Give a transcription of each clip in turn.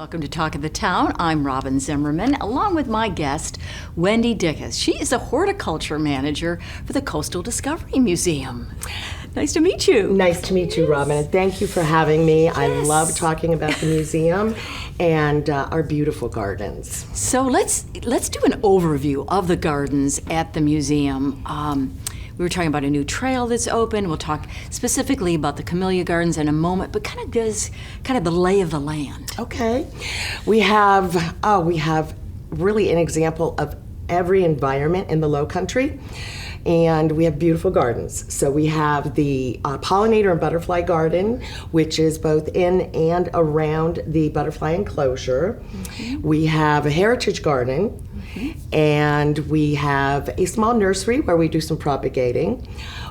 Welcome to Talk of the Town. I'm Robyn Zimmerman, along with my guest, Wendy Dickus. She is a horticulture manager for the Coastal Discovery Museum. Nice to meet you. Nice to meet you, Robyn, and thank you for having me. Yes. I love talking about the museum and our beautiful gardens. So let's do an overview of the gardens at the museum. We were talking about a new trail that's open. We'll talk specifically about the Camellia Gardens in a moment, but kind of the lay of the land. Okay. We have really an example of every environment in the Lowcountry, and we have beautiful gardens. So we have the pollinator and butterfly garden, which is both in and around the butterfly enclosure. Mm-hmm. We have a heritage garden. Mm-hmm. And we have a small nursery where we do some propagating.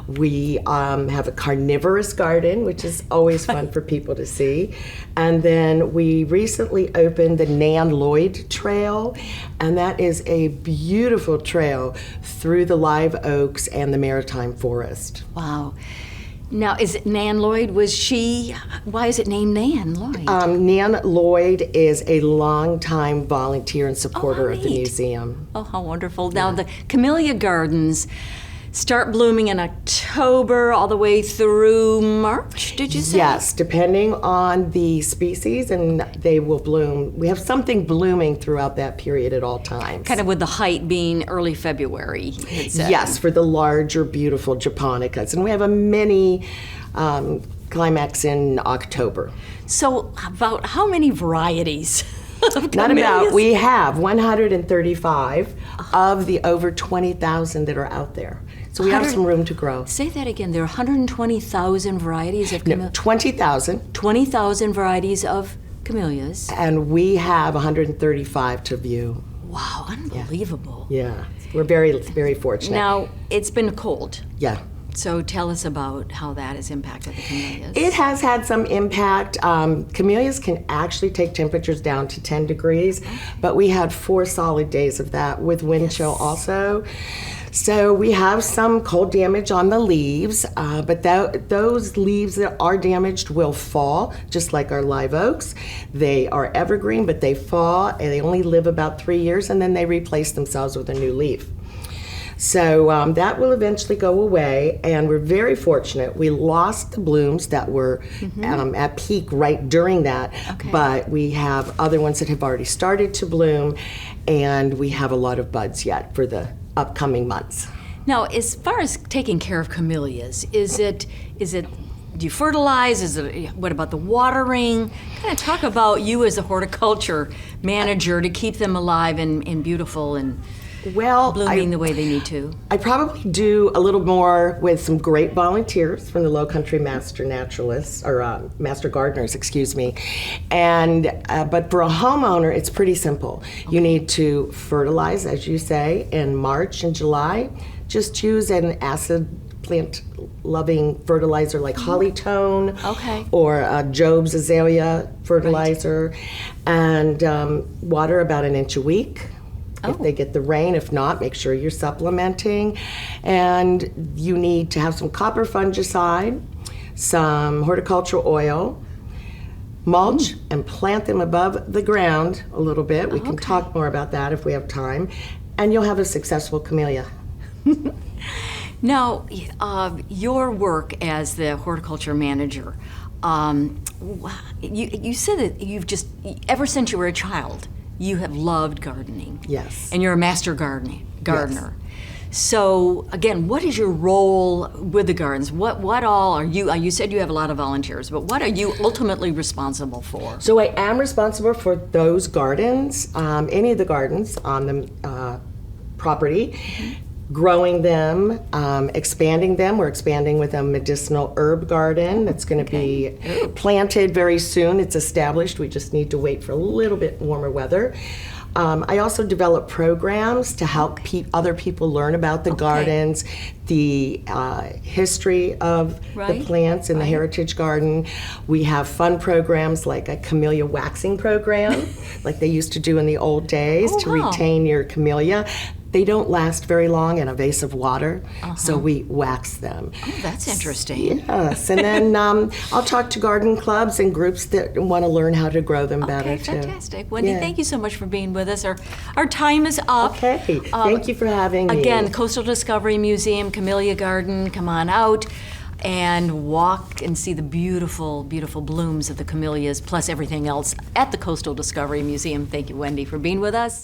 We have a carnivorous garden, which is always fun for people to see. And then we recently opened the Nan Lloyd Trail, and that is a beautiful trail through the live oaks and the maritime forest. Wow. Now, is it Nan Lloyd? Why is it named Nan Lloyd? Nan Lloyd is a longtime volunteer and supporter of the museum. Oh, how wonderful. Now, the Camellia Gardens start blooming in October all the way through March, did you say? Yes, depending on the species, and they will bloom. We have something blooming throughout that period at all times. Kind of with the height being early February. Yes, for the larger, beautiful japonicas. And we have a mini climax in October. So about how many varieties of Not camellias? about. We have 135 of the over 20,000 that are out there. So we have some room to grow. Say that again. There are 120,000 varieties of camellias. 20,000. 20,000 varieties of camellias. And we have 135 to view. Wow, unbelievable. Yeah. We're very, very fortunate. Now, it's been cold. Yeah. So tell us about how that has impacted the camellias. It has had some impact. Camellias can actually take temperatures down to 10 degrees, but we had 4 solid days of that with wind chill also. So we have some cold damage on the leaves, but those leaves that are damaged will fall, just like our live oaks. They are evergreen, but they fall, and they only live about 3 years, and then they replace themselves with a new leaf. So that will eventually go away, and we're very fortunate. We lost the blooms that were at peak right during that, but we have other ones that have already started to bloom, and we have a lot of buds yet for the upcoming months. Now, as far as taking care of camellias, is it do you fertilize? What about the watering? Kind of talk about you as a horticulture manager to keep them alive and beautiful and blooming the way they need to. I probably do a little more with some great volunteers from the Lowcountry Master Naturalists, or Master Gardeners, excuse me. And but for a homeowner, it's pretty simple. You need to fertilize, as you say, in March and July. Just use an acid plant-loving fertilizer like Hollytone or Job's Azalea fertilizer, and water about an inch a week. If they get the rain. If not, make sure you're supplementing. And you need to have some copper fungicide, some horticultural oil, mulch, and plant them above the ground a little bit. We can talk more about that if we have time. And you'll have a successful camellia. Now, your work as the horticulture manager, you said that you've just, ever since you were a child, you have loved gardening. Yes. And you're a master gardener. Yes. So, again, what is your role with the gardens? What all are you said you have a lot of volunteers, but what are you ultimately responsible for? So I am responsible for those gardens, any of the gardens on the property. Growing them, expanding them. We're expanding with a medicinal herb garden that's going to be planted very soon. It's established. We just need to wait for a little bit warmer weather. I also develop programs to help other people learn about the gardens, the history of the plants in the Heritage Garden. We have fun programs like a camellia waxing program, like they used to do in the old days to retain your camellia. they don't last very long in a vase of water, so we wax them. Oh, that's interesting. Yes, and then I'll talk to garden clubs and groups that want to learn how to grow them better Okay, too. fantastic. Wendy, Yeah. thank you so much for being with us. Our time is up. Okay, thank you for having me. Again, Coastal Discovery Museum, Camellia Garden, come on out and walk and see the beautiful, beautiful blooms of the camellias, plus everything else at the Coastal Discovery Museum. Thank you, Wendy, for being with us.